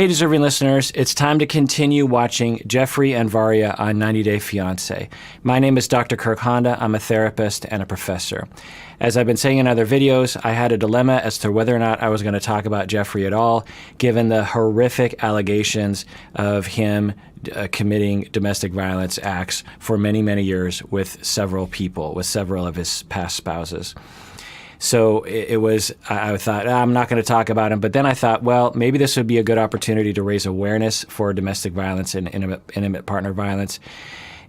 Hey, deserving listeners, it's time to continue watching Geoffrey and Varya on 90 Day Fiancé. My name is Dr. Kirk Honda. I'm a therapist and a professor. As I've been saying in other videos, I had a dilemma as to whether or not I was going to talk about Geoffrey at all, given the horrific allegations of him committing domestic violence acts for many, many years with several people, with several of his past spouses. So I thought, I'm not going to talk about him. But then I thought, well, maybe this would be a good opportunity to raise awareness for domestic violence and intimate partner violence.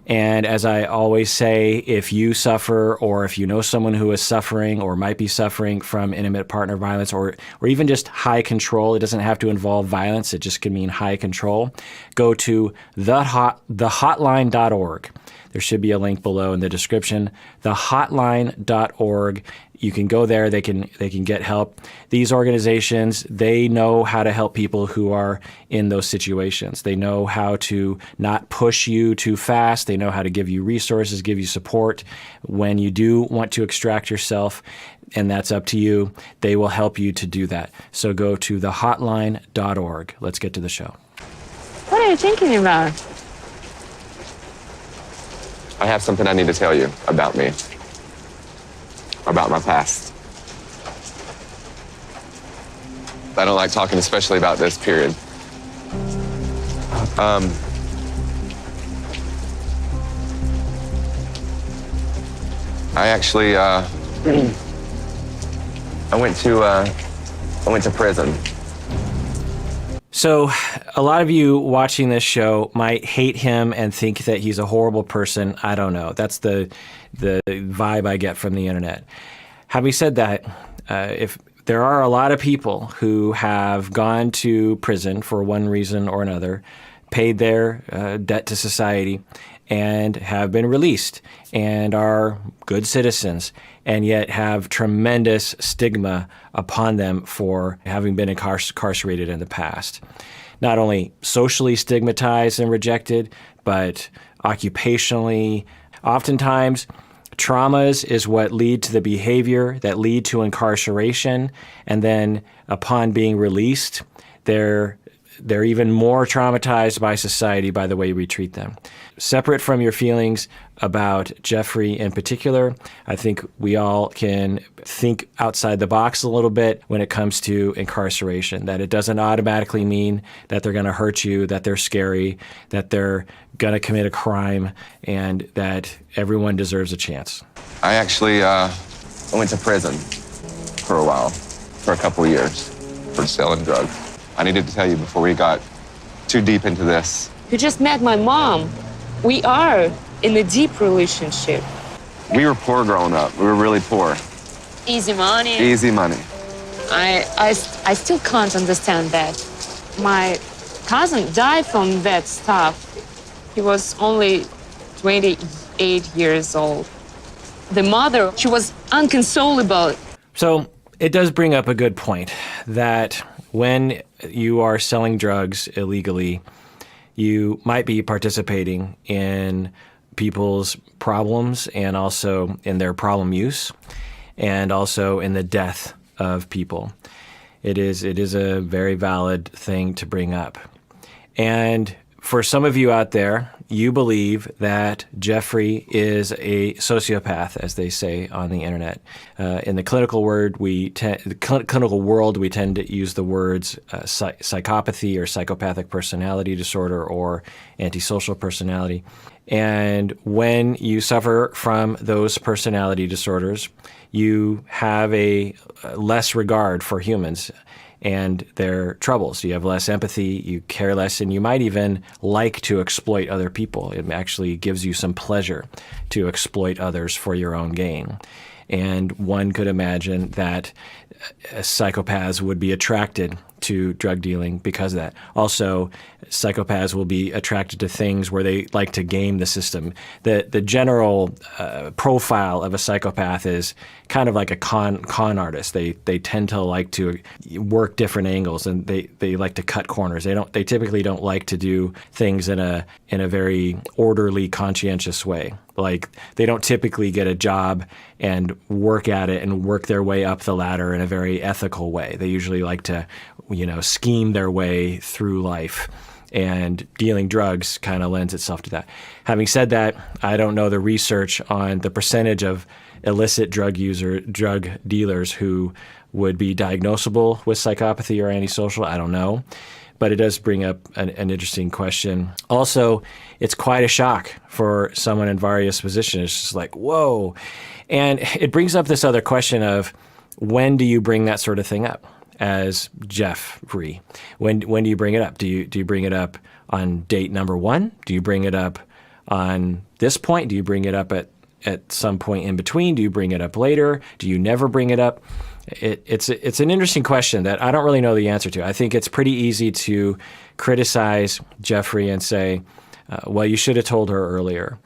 And as I always say, if you suffer or if you know someone who is suffering or might be suffering from intimate partner violence or even just high control, it doesn't have to involve violence. It just can mean high control. Go to thehotline.org. There should be a link below in the description, thehotline.org. You can go there. They can get help. These organizations, they know how to help people who are in those situations. They know how to not push you too fast. They know how to give you resources, give you support when you do want to extract yourself, and that's up to you. They will help you to do that. So go to thehotline.org. Let's get to the show. What are you thinking about? I have something I need to tell you about me, about my past. I don't like talking especially about this period. I actually, I went to prison. So a lot of you watching this show might hate him and think that he's a horrible person. I don't know. That's the vibe I get from the internet. Having said that, if there are a lot of people who have gone to prison for one reason or another, paid their debt to society, and have been released and are good citizens and yet have tremendous stigma upon them for having been incarcerated in the past. Not only socially stigmatized and rejected, but occupationally. Oftentimes, traumas is what lead to the behavior that lead to incarceration, and then upon being released, they're even more traumatized by society by the way we treat them. Separate from your feelings about Geoffrey in particular, I think we all can think outside the box a little bit when it comes to incarceration, that it doesn't automatically mean that they're going to hurt you, that they're scary, that they're going to commit a crime, and that everyone deserves a chance. I actually I went to prison for a while, for a couple of years, for selling drugs. I needed to tell you before we got too deep into this. You just met my mom. We are in a deep relationship. We were poor growing up. We were really poor. Easy money. Easy money. I still can't understand that. My cousin died from that stuff. He was only 28 years old. The mother, she was inconsolable. So it does bring up a good point that when you are selling drugs illegally, you might be participating in people's problems and also in their problem use and also in the death of people. It is a very valid thing to bring up. And for some of you out there, you believe that Geoffrey is a sociopath, as they say on the internet. In the clinical world, we tend to use the words psychopathy or psychopathic personality disorder or antisocial personality. And when you suffer from those personality disorders, you have a less regard for humans and their troubles. You have less empathy, you care less, and you might even like to exploit other people. It actually gives you some pleasure to exploit others for your own gain. And one could imagine that psychopaths would be attracted to drug dealing because of that. Also, psychopaths will be attracted to things where they like to game the system. The general profile of a psychopath is kind of like a con artist. They tend to like to work different angles, and they like to cut corners. They typically don't like to do things in a very orderly, conscientious way. Like, they don't typically get a job and work at it and work their way up the ladder in a very ethical way. They usually like to scheme their way through life. And dealing drugs kind of lends itself to that. Having said that, I don't know the research on the percentage of illicit drug dealers who would be diagnosable with psychopathy or antisocial. I don't know. But it does bring up an interesting question. Also, it's quite a shock for someone in Varya's position. It's just like, whoa. And it brings up this other question of, when do you bring that sort of thing up? As Geoffrey, when do you bring it up? Do you bring it up on date number 1? Do you bring it up on this point? Do you bring it up at some point in between? Do you bring it up later? Do you never bring it up? It's an interesting question that I don't really know the answer to. I think it's pretty easy to criticize Geoffrey and say, well, you should have told her earlier.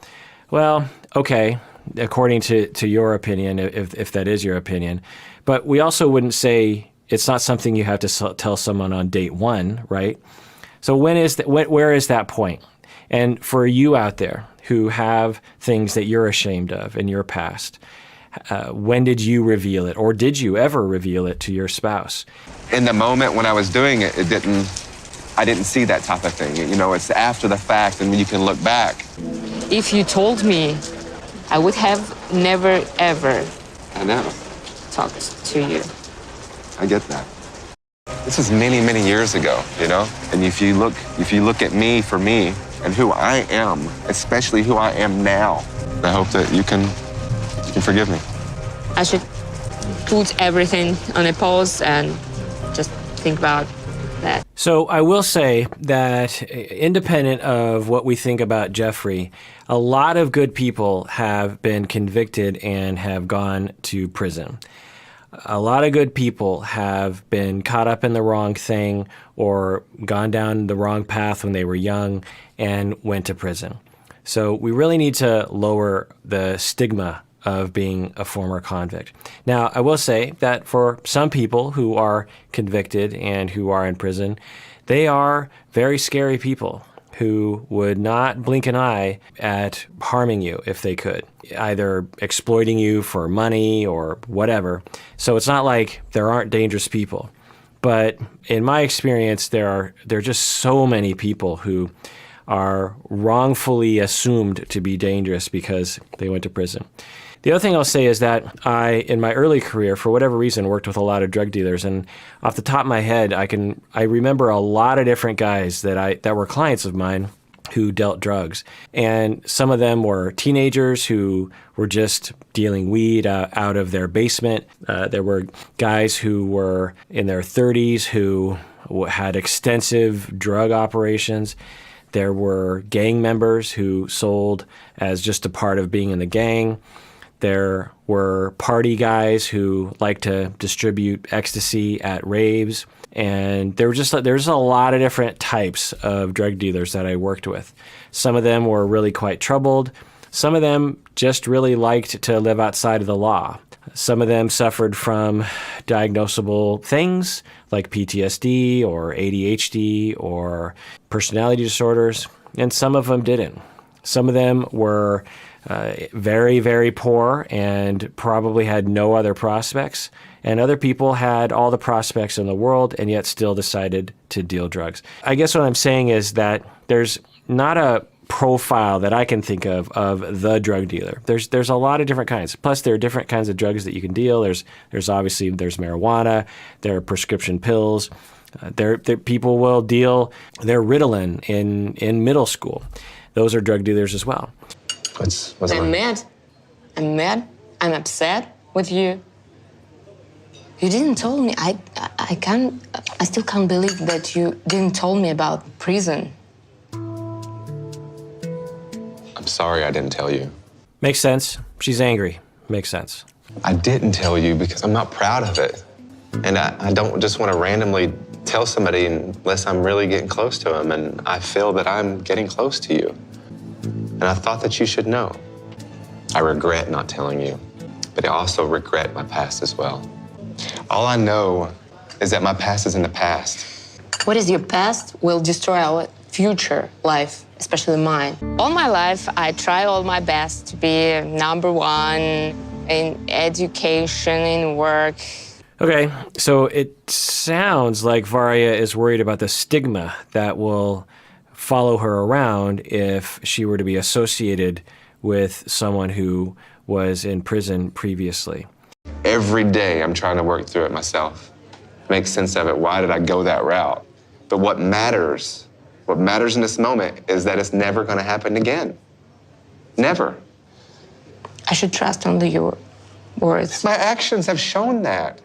Well, okay, according to your opinion, if that is your opinion. But we also wouldn't say it's not something you have to tell someone on date 1, right? So where is that point? And for you out there who have things that you're ashamed of in your past, when did you reveal it, or did you ever reveal it to your spouse? In the moment when I was doing it, I didn't see that type of thing. It's after the fact, and you can look back. If you told me, I would have never, ever I know. talked to you. I get that. This is many, many years ago, And if you look at me for me and who I am, especially who I am now, I hope that you can forgive me. I should put everything on a pause and just think about that. So I will say that independent of what we think about Geoffrey, a lot of good people have been convicted and have gone to prison. A lot of good people have been caught up in the wrong thing or gone down the wrong path when they were young and went to prison. So we really need to lower the stigma of being a former convict. Now, I will say that for some people who are convicted and who are in prison, they are very scary people who would not blink an eye at harming you if they could, either exploiting you for money or whatever. So it's not like there aren't dangerous people. But in my experience, there are just so many people who are wrongfully assumed to be dangerous because they went to prison. The other thing I'll say is that I, in my early career, for whatever reason, worked with a lot of drug dealers. And off the top of my head, I remember a lot of different guys that were clients of mine who dealt drugs. And some of them were teenagers who were just dealing weed out of their basement. There were guys who were in their 30s who had extensive drug operations. There were gang members who sold as just a part of being in the gang. There were party guys who liked to distribute ecstasy at raves. And there's a lot of different types of drug dealers that I worked with. Some of them were really quite troubled. Some of them just really liked to live outside of the law. Some of them suffered from diagnosable things like PTSD or ADHD or personality disorders, and some of them didn't. Some of them were very, very poor and probably had no other prospects. And other people had all the prospects in the world and yet still decided to deal drugs. I guess what I'm saying is that there's not a profile that I can think of the drug dealer. There's a lot of different kinds. Plus, there are different kinds of drugs that you can deal. There's marijuana. There are prescription pills. There people will deal their Ritalin in middle school. Those are drug dealers as well. What's I'm mad. I'm mad. I'm upset with you. You didn't tell me. I still can't believe that you didn't tell me about prison. I'm sorry I didn't tell you. Makes sense. She's angry. Makes sense. I didn't tell you because I'm not proud of it. And I don't just want to randomly tell somebody unless I'm really getting close to them, and I feel that I'm getting close to you. And I thought that you should know. I regret not telling you, but I also regret my past as well. All I know is that my past is in the past. What is your past will destroy our future life, especially mine. All my life, I try all my best to be number one in education, in work. Okay, so it sounds like Varya is worried about the stigma that will follow her around if she were to be associated with someone who was in prison previously. Every day I'm trying to work through it myself, make sense of it. Why did I go that route? But what matters in this moment is that it's never going to happen again. Never. I should trust only your words. My actions have shown that.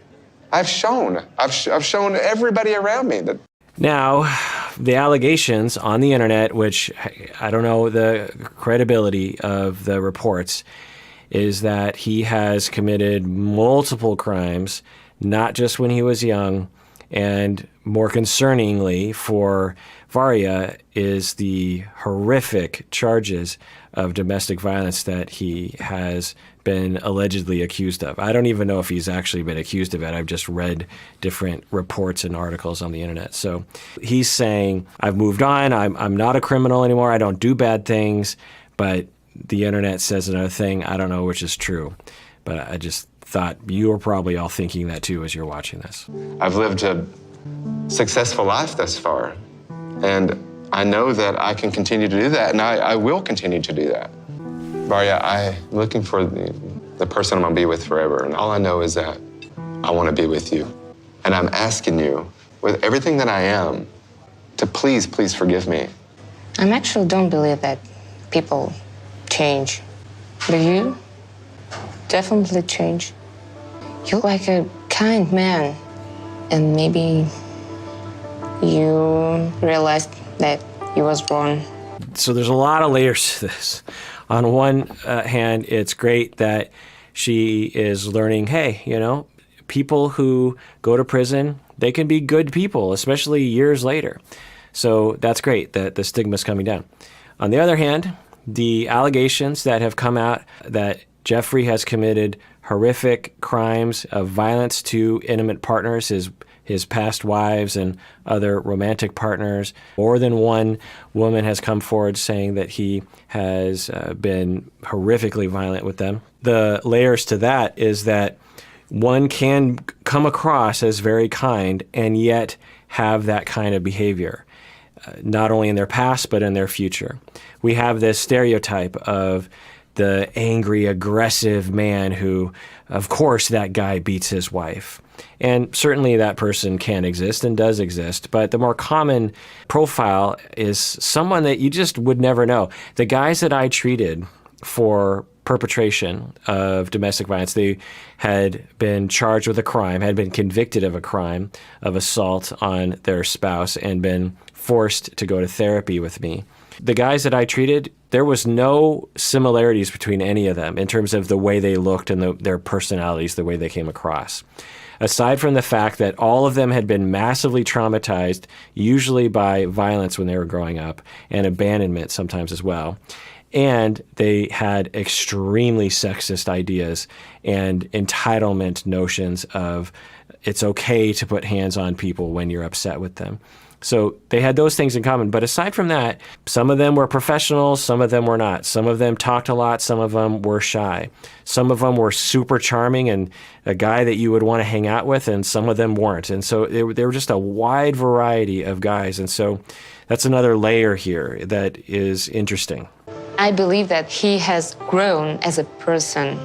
I've shown everybody around me that. Now, the allegations on the internet, which I don't know the credibility of the reports, is that he has committed multiple crimes, not just when he was young, and more concerningly for Varya is the horrific charges of domestic violence that he has been allegedly accused of. I don't even know if he's actually been accused of it. I've just read different reports and articles on the internet. So he's saying, I've moved on, I'm not a criminal anymore, I don't do bad things, but the internet says another thing. I don't know which is true, but I just thought you were probably all thinking that too as you're watching this. I've lived a successful life thus far, and I know that I can continue to do that, and I will continue to do that. Varya, I'm looking for the person I'm gonna be with forever, and all I know is that I wanna be with you. And I'm asking you, with everything that I am, to please, please forgive me. I actually don't believe that people change. But you definitely change. You're like a kind man. And maybe you realized that you was wrong. So there's a lot of layers to this. On one hand, it's great that she is learning, hey, you know, people who go to prison, they can be good people, especially years later. So that's great that the stigma's coming down. On the other hand, the allegations that have come out that Geoffrey has committed horrific crimes of violence to intimate partners, his past wives and other romantic partners. More than one woman has come forward saying that he has been horrifically violent with them. The layers to that is that one can come across as very kind and yet have that kind of behavior, not only in their past, but in their future. We have this stereotype of the angry, aggressive man who, of course, that guy beats his wife. And certainly that person can exist and does exist, but the more common profile is someone that you just would never know. The guys that I treated for perpetration of domestic violence, they had been charged with a crime, had been convicted of a crime of assault on their spouse, and been forced to go to therapy with me. The guys that I treated, there was no similarities between any of them in terms of the way they looked and their personalities, the way they came across. Aside from the fact that all of them had been massively traumatized, usually by violence when they were growing up, and abandonment sometimes as well. And they had extremely sexist ideas and entitlement notions of it's okay to put hands on people when you're upset with them. So they had those things in common. But aside from that, some of them were professionals, some of them were not. Some of them talked a lot, some of them were shy. Some of them were super charming and a guy that you would want to hang out with, and some of them weren't. And so they were just a wide variety of guys. And so that's another layer here that is interesting. I believe that he has grown as a person.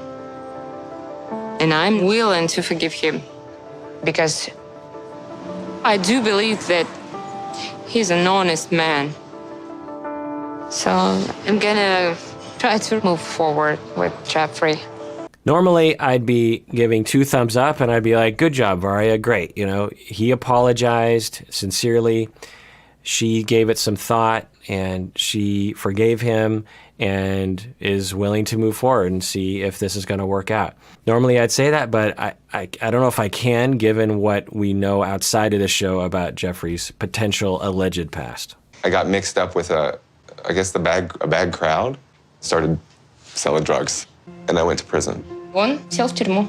And I'm willing to forgive him because I do believe that he's an honest man. So I'm gonna try to move forward with Geoffrey. Normally, I'd be giving 2 thumbs up and I'd be like, good job, Varya, great. You know, he apologized sincerely. She gave it some thought and she forgave him and is willing to move forward and see if this is going to work out. Normally I'd say that, but I don't know if I can, given what we know outside of the show about Geoffrey's potential alleged past. I got mixed up with a bad crowd, started selling drugs, and I went to prison. Он сел в тюрьму.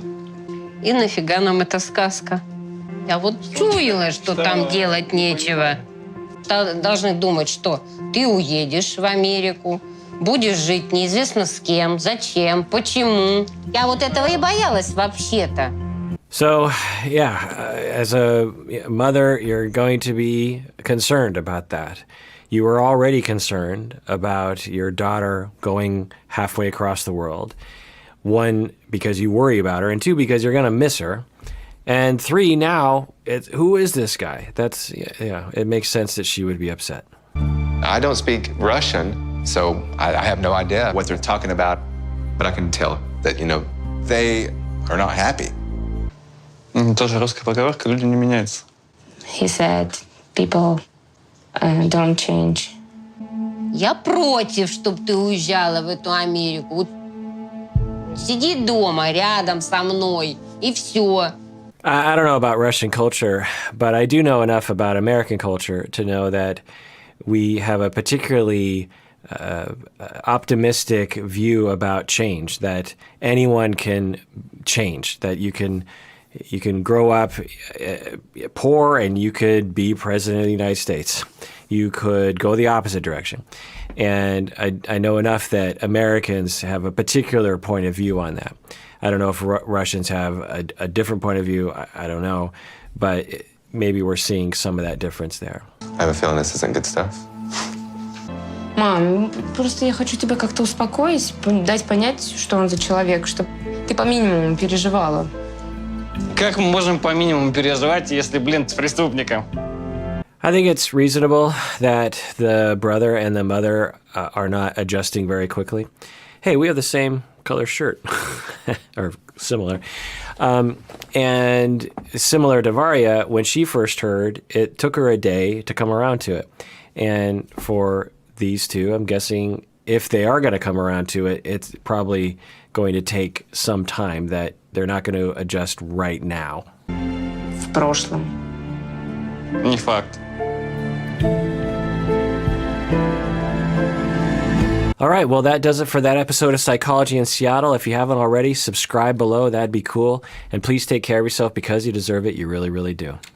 И нафига нам эта сказка? Я вот чуяла, что там делать нечего. Должны думать, что ты уедешь в Америку, будешь жить неизвестно с кем, зачем, почему. Я вот этого и боялась вообще-то. So, yeah, as a mother, you're going to be concerned about that. You were already concerned about your daughter going halfway across the world. One, because you worry about her, and two, because you're going to miss her. And three, now, who is this guy? It makes sense that she would be upset. I don't speak Russian, so I have no idea what they're talking about, but I can tell that, they are not happy. Тоже русская поговорка, люди не меняются. He said, people don't change. Я против, чтобы ты уезжала в эту Америку. Вот сиди дома рядом со мной, и все. I don't know about Russian culture, but I do know enough about American culture to know that we have a particularly optimistic view about change, that anyone can change, that you can grow up poor and you could be president of the United States. You could go the opposite direction. And I know enough that Americans have a particular point of view on that. I don't know if Russians have a different point of view. I don't know. But maybe we're seeing some of that difference there. I have a feeling this isn't good stuff. Мам, просто я хочу тебя как-то успокоить, дать понять, что он за человек, чтобы ты по минимуму переживала. Как мы можем по минимуму переживать, если, с преступником? I think it's reasonable that the brother and the mother are not adjusting very quickly. Hey, we have the same color shirt, or similar. And similar to Varya, when she first heard, it took her a day to come around to it. And for these two, I'm guessing if they are going to come around to it, it's probably going to take some time, that they're not going to adjust right now. В прошлом. Не факт. All right, well, that does it for that episode of Psychology in Seattle. If you haven't already, subscribe below. That'd be cool. And please take care of yourself because you deserve it. You really, really do.